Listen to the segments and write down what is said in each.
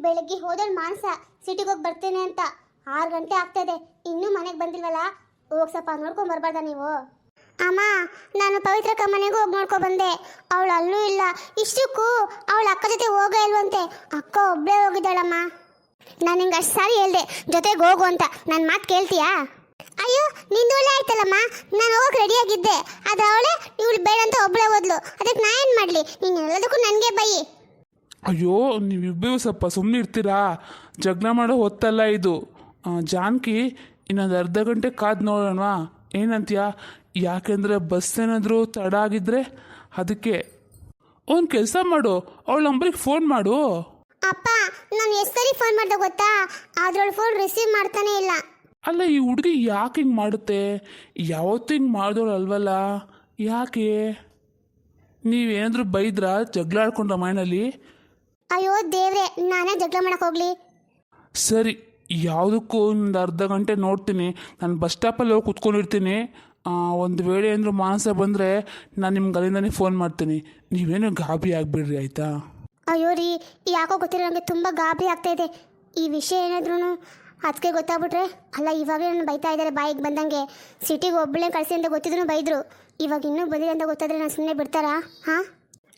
ಬೆಳಗ್ಗೆ ಹೋದಳು ಮಾನಸ ಸಿಟಿಗೆ ಹೋಗಿ ಬರ್ತೇನೆ ಅಂತ. 6 ಗಂಟೆ ಆಗ್ತಾಯಿದೆ, ಇನ್ನೂ ಮನೆಗೆ ಬಂದಿಲ್ವಲ್ಲ. ಹೋಗಿ ಸ್ವಲ್ಪ ನೋಡ್ಕೊಂಡು ಬರ್ಬಾರ್ದ ನೀವು? ಅಮ್ಮ, ನಾನು ಪವಿತ್ರಕ್ಕ ಮನೆಗೂ ಹೋಗಿ ನೋಡ್ಕೊ ಬಂದೆ. ಅವಳು ಅಲ್ಲೂ ಇಲ್ಲ. ಇಷ್ಟಕ್ಕೂ ಅವಳ ಅಕ್ಕ ಜೊತೆ ಹೋಗೇ ಇಲ್ವಂತೆ. ಅಕ್ಕ ಒಬ್ಬಳೇ ಹೋಗಿದ್ದಾಳಮ್ಮ. ನಾನು ನಿಂಗೆ ಅಷ್ಟು ಸಾರಿ ಹೇಳ್ದೆ ಜೊತೆಗೆ ಹೋಗು ಅಂತ. ನನ್ನ ಮಾತು ಕೇಳ್ತೀಯಾ? ಅಯ್ಯೋ, ನಿಂದು ಒಳ್ಳೆ ಆಯ್ತಲ್ಲಮ್ಮ. ನಾನು ಹೋಗಕ್ಕೆ ರೆಡಿಯಾಗಿದ್ದೆ, ಅದು ಅವಳೇ ಇವಳು ಬೇಡ ಅಂತ ಒಬ್ಬಳೇ ಹೋದ್ಲು. ಅದಕ್ಕೆ ನಾ ಏನು ಮಾಡಲಿ? ನೀನು ಎಲ್ಲದಕ್ಕೂ ನನಗೆ ಬೈ. ಅಯ್ಯೋ, ನೀವಿಬ್ಬರು ಸ್ವಲ್ಪ ಸುಮ್ಮನೆ ಇರ್ತೀರಾ? ಜಗಳ ಮಾಡೋ ಹೊತ್ತಲ್ಲ ಇದು. ಜಾನಕಿ, ಇನ್ನೊಂದು ಅರ್ಧ ಗಂಟೆ ಕಾದು ನೋಡೋಣವಾ? ಏನಂತೀಯಾ? ಯಾಕೆಂದರೆ ಬಸ್ ಏನಾದರೂ ತಡ ಆಗಿದ್ರೆ ಅದಕ್ಕೆ. ಒಂದು ಕೆಲಸ ಮಾಡು, ಅವಳ ನಂಬರಿಗೆ ಫೋನ್ ಮಾಡು. ಅಪ್ಪ, ನಾನು ಎಷ್ಟು ಸರಿ ಫೋನ್ ಮಾಡ್ದೆ ಗೊತ್ತಾ? ಅದ್ರೊಳಗೆ ಫೋನ್ ರಿಸೀವ್ ಮಾಡ್ತಾನೆ ಇಲ್ಲ. ಅಲ್ಲ, ಈ ಹುಡುಗಿ ಯಾಕೆ ಹಿಂಗೆ ಮಾಡುತ್ತೆ? ಯಾವತ್ತೂ ಹಿಂಗೆ ಮಾಡಿದವಳು ಅಲ್ವಲ್ಲ, ಯಾಕೆ? ನೀವೇನಾದರೂ ಬೈದ್ರಾ? ಜಗಳ ಆಡ್ಕೊಂಡ್ರ ಮನೆಯಲ್ಲಿ? ಅಯ್ಯೋ ದೇವ್ರೆ, ನಾನೇ ಜಗಳ ಮಾಡಕ್ಕೆ ಹೋಗ್ಲಿ? ಸರಿ, ಯಾವುದಕ್ಕೂ ಒಂದು ಅರ್ಧ ಗಂಟೆ ನೋಡ್ತೀನಿ. ನಾನು ಬಸ್ ಸ್ಟಾಪಲ್ಲಿ ಹೋಗಿ ಕೂತ್ಕೊಂಡಿರ್ತೀನಿ. ಒಂದು ವೇಳೆ ಏನಾದರೂ ಮಾನಸ ಬಂದರೆ ನಾನು ನಿಮ್ಗೆ ಅಲ್ಲಿಂದನೇ ಫೋನ್ ಮಾಡ್ತೀನಿ. ನೀವೇನು ಗಾಬರಿ ಆಗಿಬಿಡ್ರಿ, ಆಯಿತಾ? ಅಯ್ಯೋ ರೀ, ಯಾಕೋ ಗೊತ್ತಿರೋ ನನಗೆ ತುಂಬ ಗಾಬರಿ ಆಗ್ತಾಯಿದೆ. ಈ ವಿಷಯ ಏನಾದ್ರೂ ಅದಕ್ಕೆ ಗೊತ್ತಾಗ್ಬಿಟ್ರೆ? ಅಲ್ಲ, ಇವಾಗಲೇ ನಾನು ಬೈತಾ ಇದ್ದಾರೆ ಬಾಯಿಗೆ ಬಂದಂಗೆ. ಸಿಟಿಗೆ ಒಬ್ಬಳೇ ಕಳಿಸಿ ಅಂತ ಗೊತ್ತಿದ್ರು ಬೈದರು. ಇವಾಗ ಇನ್ನೂ ಬಂದಿದೆ ಅಂತ ಗೊತ್ತಾದರೆ ನಾನು ಸುಮ್ಮನೆ ಬಿಡ್ತಾರಾ? ಹಾಂ,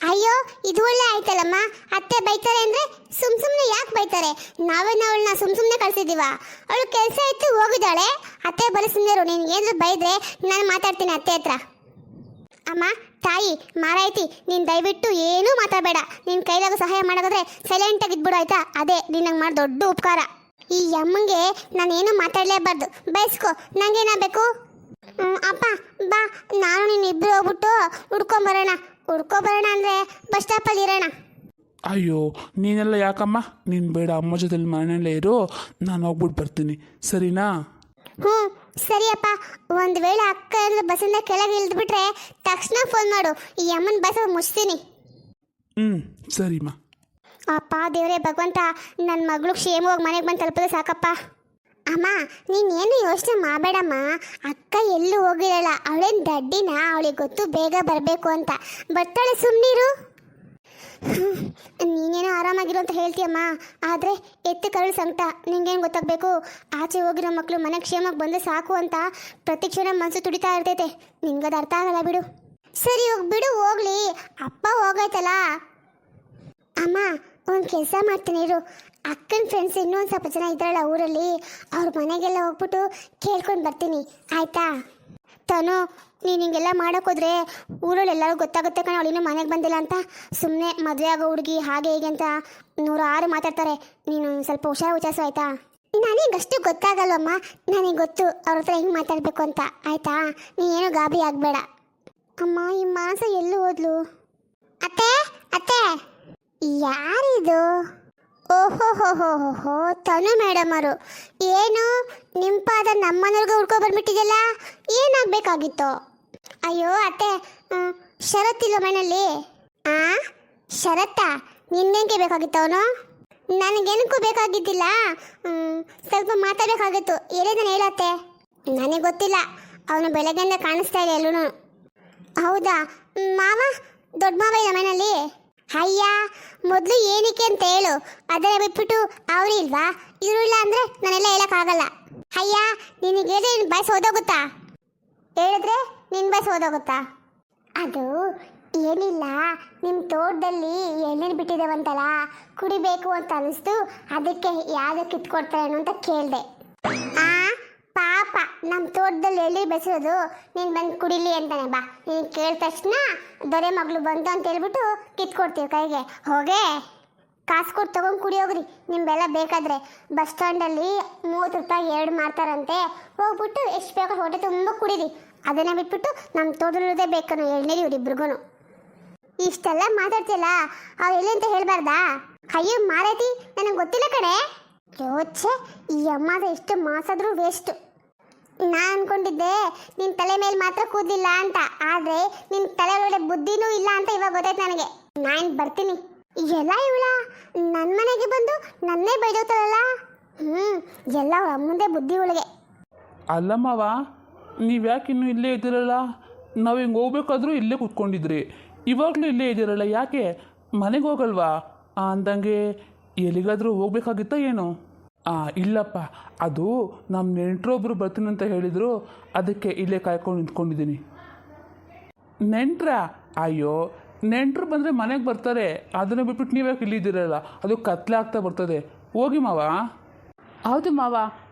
ಅಯ್ಯೋ, ಇದು ಒಳ್ಳೆ ಆಯ್ತಲ್ಲಮ್ಮ. ಅತ್ತೆ ಬೈತಾರೆ ಅಂದರೆ ಸುಮ್ಮನೆ ಯಾಕೆ ಬೈತಾರೆ? ನಾವೇನು ಅವಳನ್ನ ಸುಮ್ಮನೆ ಕಳಿಸಿದ್ದೀವ? ಅವಳು ಕೆಲಸ ಇತ್ತು ಹೋಗಿದ್ದಾಳೆ. ಅತ್ತೆ ಬರೀ ಸುಮ್ಮನೆ ನೀನು ಏನಾದರೂ ಬೈದ್ರೆ ನಾನು ಮಾತಾಡ್ತೀನಿ ಅತ್ತೆ ಹತ್ರ. ಅಮ್ಮ, ತಾಯಿ ಮಾರಾಯ್ತಿ, ನೀನು ದಯವಿಟ್ಟು ಏನೂ ಮಾತಾಡಬೇಡ. ನಿನ್ನ ಕೈಲಾಗ ಸಹಾಯ ಮಾಡೋದಾದ್ರೆ ಸೈಲೆಂಟಾಗಿ ಇದ್ಬಿಡು, ಆಯಿತಾ? ಅದೇ ನಿನ್ನಂಗೆ ಮಾಡಿ ದೊಡ್ಡ ಉಪಕಾರ. ಈ ಅಮ್ಮಂಗೆ ನಾನೇನು ಮಾತಾಡಲೇಬಾರ್ದು. ಬಯಸ್ಕೊ, ನಂಗೇನಾಗಬೇಕು? ಅಪ್ಪ ಬಾ, ನಾನು ನೀನು ಇಬ್ಬರು ಹೋಗ್ಬಿಟ್ಟು ಹುಡ್ಕೊಂಬರೋಣ ಅಂದರೆ ಬಸ್ ಸ್ಟಾಪಲ್ಲಿ ಇರೋಣ. ಅಯ್ಯೋ, ನೀನೆಲ್ಲ ಯಾಕಮ್ಮ? ನೀನು ಬೇಡ, ಅಮ್ಮ ಜೊತೆಲಿ ಮನೆಯಲ್ಲೇ ಇರು. ನಾನು ಹೋಗ್ಬಿಟ್ಟು ಬರ್ತೀನಿ, ಸರಿನಾ? ಹ್ಞೂ ಸರಿಯಪ್ಪ. ಒಂದು ವೇಳೆ ಅಕ್ಕ ಎಲ್ಲ ಬಸ್ಸಿಂದ ಕೆಳಗೆ ಇಳಿದ್ಬಿಟ್ರೆ ತಕ್ಷಣ ಫೋನ್ ಮಾಡು. ಈ ಅಮ್ಮನ ಬಸ್ ಮುಚ್ತೀನಿ. ಸರಿಮ್ಮ. ಅಪ್ಪ ದೇವರೇ ಭಗವಂತ, ನನ್ನ ಮಗಳು ಕ್ಷೇಮವಾಗಿ ಮನೆಗೆ ಬಂದು ತಲುಪಿದ್ರೆ ಸಾಕಪ್ಪ. ಅಮ್ಮ, ನೀನೇನು ಯೋಚನೆ ಮಾಡಬೇಡಮ್ಮ. ಅಕ್ಕ ಎಲ್ಲೂ ಹೋಗಿರಲ್ಲ. ಅವಳೇನು ದಡ್ಡಿನ? ಅವಳಿಗೆ ಗೊತ್ತು ಬೇಗ ಬರಬೇಕು ಅಂತ. ಬರ್ತಾಳೆ, ಸುಮ್ಮನಿರು. ನೀನೇನೋ ಆರಾಮಾಗಿರು ಅಂತ ಹೇಳ್ತೀಯಮ್ಮ, ಆದರೆ ಎತ್ತು ಕರಳು ಸಂಕಟ. ನಿಂಗೇನು ಗೊತ್ತಾಗಬೇಕು? ಆಚೆ ಹೋಗಿರೋ ಮಕ್ಕಳು ಮನೆ ಕ್ಷೇಮಕ್ಕೆ ಬಂದರೆ ಸಾಕು ಅಂತ ಪ್ರತಿ ಕ್ಷಣ ಮನಸ್ಸು ತುಡಿತಾ ಇರ್ತೈತೆ. ನಿಂಗದು ಅರ್ಥ ಆಗಲ್ಲ ಬಿಡು. ಸರಿ, ಹೋಗ್ಬಿಡು, ಹೋಗ್ಲಿ. ಅಪ್ಪ ಹೋಗೈತಲ್ಲ. ಅಮ್ಮ, ಒಂದು ಕೆಲಸ ಮಾಡ್ತೀನಿ ಇರು. ಅಕ್ಕನ ಫ್ರೆಂಡ್ಸ್ ಇನ್ನೂ ಒಂದು ಸ್ವಲ್ಪ ಜನ ಇದ್ದಾರಲ್ಲ ಊರಲ್ಲಿ, ಅವ್ರ ಮನೆಗೆಲ್ಲ ಹೋಗ್ಬಿಟ್ಟು ಕೇಳ್ಕೊಂಡು ಬರ್ತೀನಿ, ಆಯಿತಾ? ತನು, ನೀನು ಹಿಂಗೆಲ್ಲ ಮಾಡೋಕ್ಕೋದ್ರೆ ಊರಲ್ಲಿ ಎಲ್ಲರೂ ಗೊತ್ತಾಗುತ್ತೆ ಕಣ ಅವಳಿನ್ನೂ ಮನೆಗೆ ಬಂದಿಲ್ಲ ಅಂತ. ಸುಮ್ಮನೆ ಮದುವೆ ಆಗೋ ಹುಡುಗಿ ಹಾಗೆ ಹೀಗೆ ಅಂತ 106 ಮಾತಾಡ್ತಾರೆ. ನೀನು ಸ್ವಲ್ಪ ವಿಚಾರಿಸು, ಆಯಿತಾ? ನನಗಷ್ಟು ಗೊತ್ತಾಗಲ್ಲಮ್ಮ. ನನಗೆ ಗೊತ್ತು ಅವ್ರ ಹತ್ರ ಹೆಂಗೆ ಮಾತಾಡಬೇಕು ಅಂತ, ಆಯಿತಾ? ನೀನೇನು ಗಾಬರಿ ಆಗಬೇಡ. ಅಮ್ಮ, ಈ ಮಾಸ ಎಲ್ಲೂ ಹೋದ್ಲು? ಅತ್ತೆ ಅತ್ತೆ, ಯಾರಿದು? ಓಹೋ ಹೋ ಹೋ ಹೋ ಹೋ, ತನು ಮೇಡಮ್ ಅವರು. ಏನು ನಿಮ್ಮ ಪಾದ ನಮ್ಮನೆಯವ್ರಿಗೆ ಹುಡ್ಕೊ ಬಂದ್ಬಿಟ್ಟಿದೆಯಲ್ಲ, ಏನಾಗಬೇಕಾಗಿತ್ತು? ಅಯ್ಯೋ ಅತ್ತೆ, ಷರತ್ತಿಲ್ಲ ಮನೆಯಲ್ಲಿ. ಷರತ್ತಾ? ನಿನ್ನೇಂಗೆ ಬೇಕಾಗಿತ್ತು? ಅವನು ನನಗೇನಕ್ಕೂ ಬೇಕಾಗಿದ್ದಿಲ್ಲ. ಸ್ವಲ್ಪ ಮಾತಾಡಬೇಕಾಗಿತ್ತು. ಏನೇನು ಹೇಳತ್ತೆ? ನನಗೆ ಗೊತ್ತಿಲ್ಲ. ಅವನು ಬೆಳಗ್ಗೆಯಿಂದ ಕಾಣಿಸ್ತಾ ಇಲ್ಲ ಎಲ್ಲೂ. ಹೌದಾ? ಮಾವ, ದೊಡ್ಡ ಮಾವ ಇಲ್ಲ ಮನೆಯಲ್ಲಿ? ಅಯ್ಯ, ಮೊದಲು ಏನಕ್ಕೆ ಅಂತ ಹೇಳು. ಅದನ್ನ ಬಿಟ್ಬಿಟ್ಟು ಅವರು ಇಲ್ವಾ ಇವರು ಇಲ್ಲ ಅಂದರೆ ನಾನೆಲ್ಲ ಹೇಳೋಕ್ಕಾಗಲ್ಲ. ಅಯ್ಯ, ನಿನಗೆ ಹೇಳಿದ್ರೆ ನಿನ್ನ ಬಯಸ್ ಓದೋಗುತ್ತಾ? ಹೇಳಿದ್ರೆ ನಿನ್ನ ಬಯಸ್ ಓದೋಗುತ್ತಾ? ಅದು ಏನಿಲ್ಲ, ನಿಮ್ಮ ತೋಟದಲ್ಲಿ ಎಳ್ನೀರು ಬಿಟ್ಟಿದ್ದೇವಂತಲ್ಲ, ಕುಡಿಬೇಕು ಅಂತ ಅನಿಸ್ತು. ಅದಕ್ಕೆ ಯಾವುದಕ್ಕೆ ಕಿತ್ಕೊಡ್ತಾರೇನು ಅಂತ ಕೇಳಿದೆ. ಪಾಪ, ನಮ್ಮ ತೋಟದಲ್ಲಿ ಎಳ್ನೀರು ಬೆಳೆಸೋದು ನೀನು ಬಂದು ಕುಡಿಲಿ ಅಂತಾನೆ. ಬಾ, ನೀನು ಕೇಳಿದ ತಕ್ಷಣ ದೊರೆ ಮಗಳು ಬಂತು ಅಂತ ಹೇಳ್ಬಿಟ್ಟು ಕಿತ್ಕೊಡ್ತೀವಿ ಕೈಗೆ. ಹೋಗೇ ಕಾಸು ಕೊಟ್ಟು ತೊಗೊಂಡು ಕುಡಿಯೋಗ್ರಿ. ನಿಮ್ಮೆಲ್ಲ ಬೇಕಾದರೆ ಬಸ್ ಸ್ಟ್ಯಾಂಡಲ್ಲಿ 30 ರೂಪಾಯಿ 2 ಮಾಡ್ತಾರಂತೆ. ಹೋಗ್ಬಿಟ್ಟು ಎಷ್ಟು ಬೇಕೋ ಹೊಟ್ಟೆ ತುಂಬ ಕುಡೀರಿ. ಅದನ್ನು ಬಿಟ್ಬಿಟ್ಟು ನಮ್ಮ ತೋಟದಲ್ಲಿರೋದೇ ಬೇಕನ್ನು ಎಳ್ನೀರು ಇವರಿಬ್ರಿಗೂ. ಇಷ್ಟೆಲ್ಲ ಮಾತಾಡ್ತಿಲ್ಲ, ಅವ್ರು ಎಲ್ಲಿ ಅಂತ ಹೇಳ್ಬಾರ್ದಾ? ಅಯ್ಯೋ ಮಾರೈತಿ, ನನಗೆ ಗೊತ್ತಿಲ್ಲ ಕಡೆ. ಯೋಚೆ, ಈ ಅಮ್ಮದ ಎಷ್ಟು ಮಾಸಾದ್ರೂ ವೇಸ್ಟು. ನಾನು ಅನ್ಕೊಂಡಿದ್ದೆ ನಿನ್ನ ತಲೆ ಮೇಲೆ ಮಾತ್ರ ಕೂದಿಲ್ಲ ಅಂತ, ಆದರೆ ನಿನ್ನ ತಲೆ ಒಳಗಡೆ ಬುದ್ಧಿನೂ ಇಲ್ಲ ಅಂತ ಇವಾಗ ಗೊತ್ತಾಯ್ತು ನನಗೆ. ನಾನು ಬರ್ತೀನಿ. ಎಲ್ಲ ಇವಳ ನನ್ನ ಮನೆಗೆ ಬಂದು ನನ್ನೇ ಬೈದೋತಾಳಲ್ಲ. ಎಲ್ಲ ಅವಳ ಅಮ್ಮಂದೇ ಬುದ್ಧಿ ಒಳಗೆ. ಅಲ್ಲಮ್ಮವ, ನೀವ್ಯಾಕೆ ಇನ್ನೂ ಇಲ್ಲೇ ಇದ್ದೀರಲ್ಲ? ನಾವು ಹಿಂಗೆ ಹೋಗ್ಬೇಕಾದ್ರೂ ಇಲ್ಲೇ ಕೂತ್ಕೊಂಡಿದ್ರಿ, ಇವಾಗಲೂ ಇಲ್ಲೇ ಇದ್ದೀರಲ್ಲ, ಯಾಕೆ ಮನೆಗೆ ಹೋಗಲ್ವಾ? ಅಂದಂಗೆ ಎಲ್ಲಿಗಾದರೂ ಹೋಗ್ಬೇಕಾಗಿತ್ತಾ ಏನು? ಇಲ್ಲಪ್ಪ, ಅದು ನಮ್ಮ ನೆಂಟರೊಬ್ಬರು ಬರ್ತೀನಿ ಅಂತ ಹೇಳಿದರು, ಅದಕ್ಕೆ ಇಲ್ಲೇ ಕಾಯ್ಕೊಂಡು ನಿಂತ್ಕೊಂಡಿದ್ದೀನಿ. ನೆಂಟ್ರ? ಅಯ್ಯೋ, ನೆಂಟರು ಬಂದರೆ ಮನೆಗೆ ಬರ್ತಾರೆ, ಅದನ್ನು ಬಿಟ್ಬಿಟ್ಟು ನೀವ್ಯಾಕೆ ಇಲ್ಲಿದ್ದೀರಲ್ಲ, ಅದು ಕತ್ಲೆ ಆಗ್ತಾ ಬರ್ತದೆ. ಹೋಗಿ ಮಾವ. ಹೌದು ಮಾವ,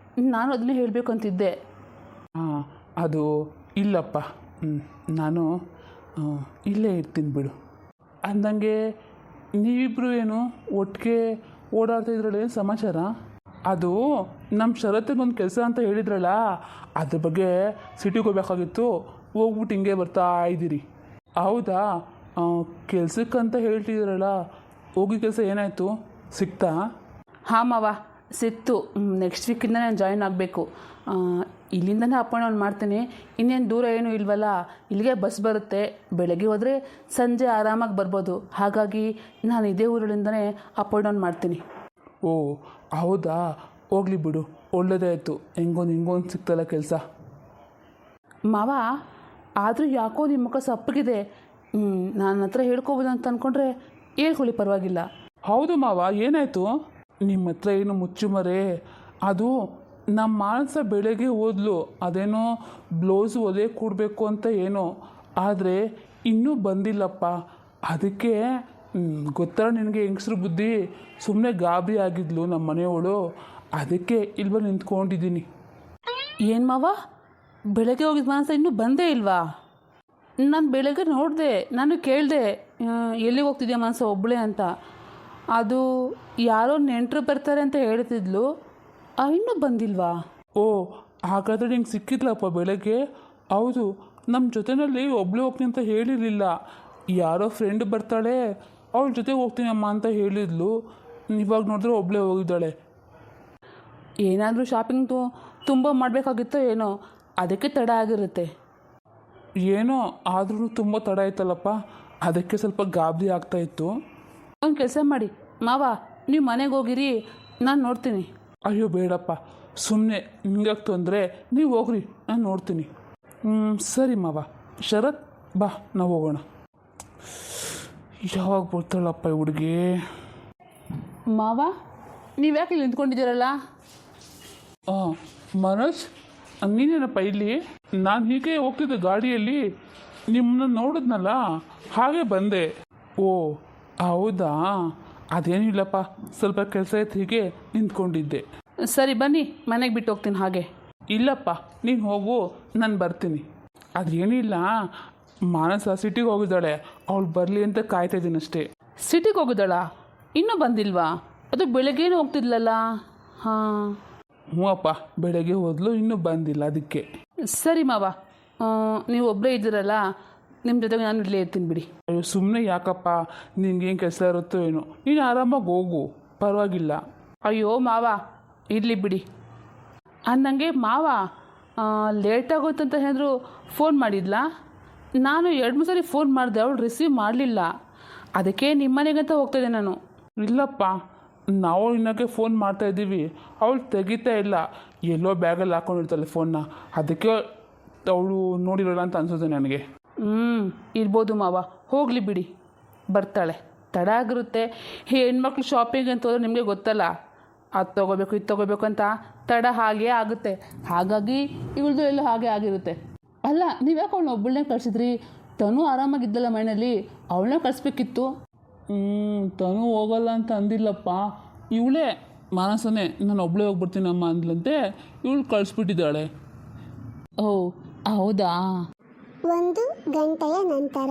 ನಾನು ಅದನ್ನೇ ಹೇಳಬೇಕು ಅಂತಿದ್ದೆ. ಅದು ಇಲ್ಲಪ್ಪ, ನಾನು ಇಲ್ಲೇ ಇರ್ತೀನಿ ಬಿಡು. ಅಂದಂಗೆ ನೀವಿಬ್ಬರು ಏನು ಒಟ್ಟಿಗೆ ಓಡಾಡ್ತಾ ಇದ್ರಲ್ಲ, ಏನು ಸಮಾಚಾರ? ಅದು ನಮ್ಮ ಶರತ್ತಿಗೊಂದು ಕೆಲಸ ಅಂತ ಹೇಳಿದ್ರಲ್ಲ, ಅದ್ರ ಬಗ್ಗೆ ಸಿಟಿಗೆ ಹೋಗ್ಬೇಕಾಗಿತ್ತು, ಹೋಗ್ಬಿಟ್ಟು ಹಿಂಗೆ ಬರ್ತಾ ಇದ್ದೀರಿ. ಹೌದಾ? ಕೆಲ್ಸಕ್ಕಂತ ಹೇಳ್ತಿದ್ದೀರಲ್ಲ, ಹೋಗಿ ಕೆಲಸ ಏನಾಯಿತು, ಸಿಕ್ತಾ? ಹಾಂ ಮಾವ, ಸಿಕ್ತು. ನೆಕ್ಸ್ಟ್ ವೀಕಿಂದ ನಾನು ಜಾಯಿನ್ ಆಗಬೇಕು. ಇಲ್ಲಿಂದನೇ ಅಪ್ ಆ್ಯಂಡ್ ಡೌನ್ ಮಾಡ್ತೀನಿ. ಇನ್ನೇನು ದೂರ ಏನೂ ಇಲ್ವಲ್ಲ, ಇಲ್ಲಿಗೆ ಬಸ್ ಬರುತ್ತೆ. ಬೆಳಗ್ಗೆ ಹೋದರೆ ಸಂಜೆ ಆರಾಮಾಗಿ ಬರ್ಬೋದು. ಹಾಗಾಗಿ ನಾನು ಇದೇ ಊರಲ್ಲಿಂದನೇ ಅಪ್ ಆ್ಯಂಡ್ ಡೌನ್ ಮಾಡ್ತೀನಿ. ಓ ಹೌದಾ, ಹೋಗ್ಲಿ ಬಿಡು, ಒಳ್ಳೇದೇ ಆಯಿತು. ಹಿಂಗೊಂದು ಸಿಕ್ತಲ್ಲ ಕೆಲಸ. ಮಾವ, ಆದರೂ ಯಾಕೋ ನಿಮ್ಮ ಮುಖ ಸಪ್ಪಗಿದೆ. ನನ್ನ ಹತ್ರ ಹೇಳ್ಕೊಬೋದು ಅಂತ ಅಂದ್ಕೊಂಡ್ರೆ ಹೇಳ್ಕೊಳ್ಳಿ, ಪರವಾಗಿಲ್ಲ. ಹೌದು ಮಾವ, ಏನಾಯಿತು? ನಿಮ್ಮ ಹತ್ರ ಏನು ಮುಚ್ಚುಮರೆ? ಅದು ನಮ್ಮ ಮಾನಸ ಬೆಳಗ್ಗೆ ಓದ್ಲು, ಅದೇನೋ ಬ್ಲೌಸು ಒಲೆ ಕೊಡಬೇಕು ಅಂತ ಏನೋ, ಆದರೆ ಇನ್ನೂ ಬಂದಿಲ್ಲಪ್ಪ. ಅದಕ್ಕೆ ಗೊತ್ತಾ ನಿನಗೆ, ಹೆಂಗಸ್ರು ಬುದ್ಧಿ, ಸುಮ್ಮನೆ ಗಾಬರಿ ಆಗಿದ್ಲು ನಮ್ಮ ಮನೆಯವಳು. ಅದಕ್ಕೆ ಇಲ್ಲಿ ಬಂದು ನಿಂತ್ಕೊಂಡಿದ್ದೀನಿ. ಏನು ಮಾವ, ಬೆಳಗ್ಗೆ ಹೋಗಿದ್ದ ಮಾನಸ ಇನ್ನೂ ಬಂದೇ ಇಲ್ವಾ? ನಾನು ಬೆಳಗ್ಗೆ ನೋಡಿದೆ, ನಾನು ಕೇಳಿದೆ ಎಲ್ಲಿಗೆ ಹೋಗ್ತಿದ್ಯಾ ಮಾನಸ ಒಬ್ಬಳೇ ಅಂತ. ಅದು ಯಾರೋ ನೆಂಟರು ಬರ್ತಾರೆ ಅಂತ ಹೇಳ್ತಿದ್ಲು, ಇನ್ನೂ ಬಂದಿಲ್ವಾ? ಓ ಹಾಗಾದರೆ ನಿಂಗೆ ಸಿಕ್ಕಿದ್ಲಪ್ಪ ಬೆಳಗ್ಗೆ? ಹೌದು, ನಮ್ಮ ಜೊತೆಯಲ್ಲಿ ಒಬ್ಬಳೇ ಹೋಗ್ತೀನಿ ಅಂತ ಹೇಳಿರಲಿಲ್ಲ, ಯಾರೋ ಫ್ರೆಂಡ್ ಬರ್ತಾಳೆ, ಅವಳ ಜೊತೆಗೆ ಹೋಗ್ತೀನಿ ಅಮ್ಮ ಅಂತ ಹೇಳಿದ್ಲು. ಇವಾಗ ನೋಡಿದ್ರೆ ಒಬ್ಬಳೇ ಹೋಗಿದ್ದಾಳೆ. ಏನಾದರೂ ಶಾಪಿಂಗ್ ತುಂಬ ಮಾಡಬೇಕಾಗಿತ್ತೋ ಏನೋ, ಅದಕ್ಕೆ ತಡ ಆಗಿರುತ್ತೆ. ಏನೋ ಆದ್ರೂ ತುಂಬ ತಡ ಆಯ್ತಲ್ಲಪ್ಪ, ಅದಕ್ಕೆ ಸ್ವಲ್ಪ ಗಾಬರಿ ಆಗ್ತಾಯಿತ್ತು. ಒಂದು ಕೆಲಸ ಮಾಡಿ ಮಾವ, ನೀವು ಮನೆಗೆ ಹೋಗಿರಿ, ನಾನು ನೋಡ್ತೀನಿ. ಅಯ್ಯೋ ಬೇಡಪ್ಪ, ಸುಮ್ಮನೆ ನಿಂಗೆ ತೊಂದರೆ, ನೀವು ಹೋಗ್ರಿ, ನಾನು ನೋಡ್ತೀನಿ. ಸರಿ ಮಾವ. ಶರತ್ ಬಾ, ನಾವು ಹೋಗೋಣ. ಯಾವಾಗ ಬರ್ತಾಳಪ್ಪ ಈ ಹುಡುಗಿ? ಮಾವ, ನೀವು ಯಾಕೆ ಇಲ್ಲಿ ನಿಂತ್ಕೊಂಡಿದ್ದೀರಲ್ಲ? ಮನೋಜ್, ನೀನೇನಪ್ಪ ಇಲ್ಲಿ? ನಾನು ಹೀಗೆ ಹೋಗ್ತಿದ್ದೆ ಗಾಡಿಯಲ್ಲಿ, ನಿಮ್ಮನ್ನ ನೋಡಿದ್ನಲ್ಲ, ಹಾಗೆ ಬಂದೆ. ಓ ಹೌದಾ, ಅದೇನೂ ಇಲ್ಲಪ್ಪ, ಸ್ವಲ್ಪ ಕೆಲಸ ಇತ್ತು, ಹೀಗೆ ನಿಂತ್ಕೊಂಡಿದ್ದೆ. ಸರಿ ಬನ್ನಿ, ಮನೆಗೆ ಬಿಟ್ಟು ಹೋಗ್ತೀನಿ. ಹಾಗೆ ಇಲ್ಲಪ್ಪ, ನೀನು ಹೋಗು, ನಾನು ಬರ್ತೀನಿ. ಅದೇನಿಲ್ಲ, ಮಾನಸ ಸಿಟಿಗೆ ಹೋಗಿದ್ದಾಳೆ, ಅವಳು ಬರಲಿ ಅಂತ ಕಾಯ್ತಾ ಇದ್ದೀನಿ ಅಷ್ಟೇ. ಸಿಟಿಗೆ ಹೋಗಿದ್ದಾಳಾ? ಇನ್ನೂ ಬಂದಿಲ್ವಾ? ಅದು ಬೆಳಗ್ಗೆನೂ ಹೋಗ್ತಿದ್ಲಲ್ಲ. ಹಾಂ ಹ್ಞೂ ಅಪ್ಪ, ಬೆಳಗ್ಗೆ ಹೋದ್ಲು, ಇನ್ನೂ ಬಂದಿಲ್ಲ, ಅದಕ್ಕೆ. ಸರಿ ಮಾವ, ನೀವು ಒಬ್ಬರೇ ಇದ್ದೀರಲ್ಲ, ನಿಮ್ಮ ಜೊತೆಗೆ ನಾನು ಇಲ್ಲೇ ಇರ್ತೀನಿ ಬಿಡಿ. ಅಯ್ಯೋ ಸುಮ್ಮನೆ ಯಾಕಪ್ಪ, ನಿನ್ಗೇನು ಕೆಲಸ ಇರುತ್ತೋ ಏನೋ, ನೀನು ಆರಾಮಾಗಿ ಹೋಗು, ಪರವಾಗಿಲ್ಲ. ಅಯ್ಯೋ ಮಾವ, ಇರಲಿ ಬಿಡಿ. ಅನ್ನಂಗೆ ಮಾವ ಲೇಟಾಗೋಯ್ತಂತ ಏನಾದರೂ ಫೋನ್ ಮಾಡಿದ್ಲಾ? ನಾನು 2-3 ಸರಿ ಫೋನ್ ಮಾಡಿದೆ, ಅವಳು ರಿಸೀವ್ ಮಾಡಲಿಲ್ಲ. ಅದಕ್ಕೆ ನಿಮ್ಮ ಮನೆಗಂತ ಹೋಗ್ತಾಯಿದ್ದೆ ನಾನು. ಇಲ್ಲಪ್ಪ, ನಾವು ಇನ್ನಕ್ಕೆ ಫೋನ್ ಮಾಡ್ತಾ ಇದ್ದೀವಿ, ಅವಳು ತೆಗಿತಾ ಇಲ್ಲ, ಎಲ್ಲೋ ಬ್ಯಾಗಲ್ಲಿ ಹಾಕೊಂಡಿರ್ತಾಳೆ ಫೋನ್ನ, ಅದಕ್ಕೆ ಅವಳು ನೋಡಿರೋಲ್ಲ ಅಂತ ಅನ್ಸುತ್ತೆ ನನಗೆ. ಇರ್ಬೋದು ಮಾವ, ಹೋಗಲಿ ಬಿಡಿ, ಬರ್ತಾಳೆ. ತಡ ಆಗಿರುತ್ತೆ. ಹೆಣ್ಮಕ್ಳು ಶಾಪಿಂಗ್ ಅಂತ ಹೋದ್ರೆ ನಿಮಗೆ ಗೊತ್ತಲ್ಲ, ಅದು ತೊಗೋಬೇಕು ಇದು ತೊಗೋಬೇಕು ಅಂತ ತಡ ಹಾಗೇ ಆಗುತ್ತೆ. ಹಾಗಾಗಿ ಇವಳದು ಎಲ್ಲ ಹಾಗೆ ಆಗಿರುತ್ತೆ. ಅಲ್ಲ, ನೀವು ಯಾಕೆ ಅವಳನ್ನ ಒಬ್ಬಳನ್ನೇ ಕಳಿಸಿದ್ರಿ? ತನು ಆರಾಮಾಗಿದ್ದಲ್ಲ ಮನೆಯಲ್ಲಿ, ಅವಳನ್ನ ಕಳಿಸ್ಬೇಕಿತ್ತು. ತನು ಹೋಗಲ್ಲ ಅಂತ ಅಂದಿಲ್ಲಪ್ಪ, ಇವಳೇ ಮಾನಸನೇ ನಾನು ಒಬ್ಬಳೇ ಹೋಗ್ಬಿಡ್ತೀನಮ್ಮ ಅಂದ್ಲಂತೆ, ಇವಳು ಕಳಿಸ್ಬಿಟ್ಟಿದ್ದಾಳೆ. ಓ ಹೌದಾ? 1 ಗಂಟೆಯ ನಂತರ.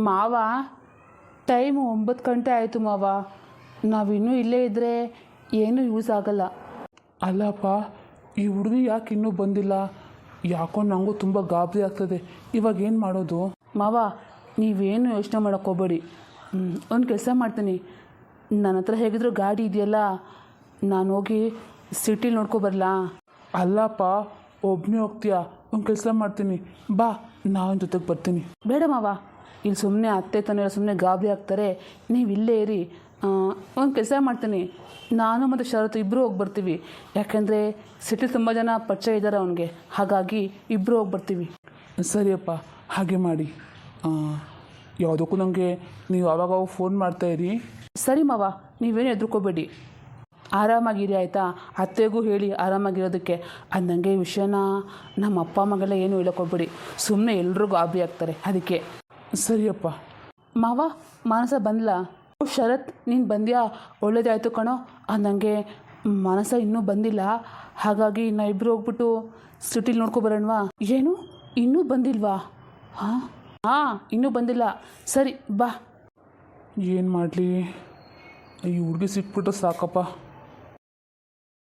ಮಾವ, ಟೈಮು 9 ಗಂಟೆ ಆಯಿತು ಮಾವ. ನಾವಿನ್ನೂ ಇಲ್ಲೇ ಇದ್ದರೆ ಏನೂ ಯೂಸ್ ಆಗಲ್ಲ. ಅಲ್ಲಪ್ಪ, ಈ ಹುಡುಗಿ ಯಾಕೆ ಇನ್ನೂ ಬಂದಿಲ್ಲ? ಯಾಕೋ ನನಗೂ ತುಂಬ ಗಾಬರಿ ಆಗ್ತದೆ. ಇವಾಗ ಏನು ಮಾಡೋದು? ಮಾವ, ನೀವೇನು ಯೋಚನೆ ಮಾಡೋಕ್ಕೆ ಹೋಗ್ಬೇಡಿ. ಒಂದು ಕೆಲಸ ಮಾಡ್ತೀನಿ, ನನ್ನ ಹತ್ರ ಹೇಗಿದ್ರು ಗಾಡಿ ಇದೆಯಲ್ಲ, ನಾನು ಹೋಗಿ ಸಿಟಿಲಿ ನೋಡ್ಕೊಬರಲಾ? ಅಲ್ಲಪ್ಪ, ಒಬ್ಬನೇ ಹೋಗ್ತೀಯಾ? ಒಂದು ಕೆಲಸ ಮಾಡ್ತೀನಿ, ಬಾ, ನಾನು ಜೊತೆಗೆ ಬರ್ತೀನಿ. ಬೇಡ ಮಾವ, ಇಲ್ಲಿ ಸುಮ್ಮನೆ ಅತ್ತೆ ತನೆಲ್ಲ ಸುಮ್ಮನೆ ಗಾಬರಿ ಆಗ್ತಾರೆ, ನೀವು ಇಲ್ಲೇ ಇರಿ. ಒಂದು ಕೆಲಸ ಮಾಡ್ತೀನಿ, ನಾನು ಮತ್ತು ಶರತ್ ಇಬ್ಬರು ಹೋಗಿ ಬರ್ತೀವಿ. ಯಾಕೆಂದರೆ ಸಿಟಿ ತುಂಬ ಜನ ಪರಿಚಯ ಇದ್ದಾರೆ ಅವನಿಗೆ, ಹಾಗಾಗಿ ಇಬ್ಬರು ಹೋಗಿ ಬರ್ತೀವಿ. ಸರಿಯಪ್ಪ, ಹಾಗೆ ಮಾಡಿ. ಯಾವುದಕ್ಕೂ ನನಗೆ ನೀವು ಆವಾಗ ಫೋನ್ ಮಾಡ್ತಾಯಿರಿ. ಸರಿ ಮಾವ, ನೀವೇನು ಹೆದರ್ಕೋಬೇಡಿ, ಆರಾಮಾಗಿರಿ ಆಯಿತಾ. ಅತ್ತೆಗೂ ಹೇಳಿ ಆರಾಮಾಗಿರೋದಕ್ಕೆ. ಅದು ನನಗೆ ಈ ವಿಷಯನ ನಮ್ಮ ಅಪ್ಪ ಅಮ್ಮಗೆಲ್ಲ ಏನು ಹೇಳೋಕ್ಕೋಗ್ಬೇಡಿ, ಸುಮ್ಮನೆ ಎಲ್ರಿಗೂ ಗಾಬರಿ ಆಗ್ತಾರೆ. ಅದಕ್ಕೆ ಸರಿಯಪ್ಪ. ಮಾವ, ಮಾನಸ ಬಂದ್ಲಾ? ಓ ಶರತ್, ನೀನು ಬಂದ್ಯಾ? ಒಳ್ಳೇದೇ ಆಯಿತು ಕಣೋ. ಅದು ನನಗೆ ಮಾನಸ ಇನ್ನೂ ಬಂದಿಲ್ಲ, ಹಾಗಾಗಿ ಇಬ್ಬರು ಹೋಗ್ಬಿಟ್ಟು ಸಿಟಿಲಿ ನೋಡ್ಕೊಬರೋಣವಾ? ಏನು ಇನ್ನೂ ಬಂದಿಲ್ವಾ? ಹಾಂ ಇನ್ನೂ ಬಂದಿಲ್ಲ. ಸರಿ ಬಾ. ಏನು ಮಾಡಲಿ, ಈ ಹುಡುಗಿ ಸಿಕ್ಬಿಟ್ಟು ಸಾಕಪ್ಪ.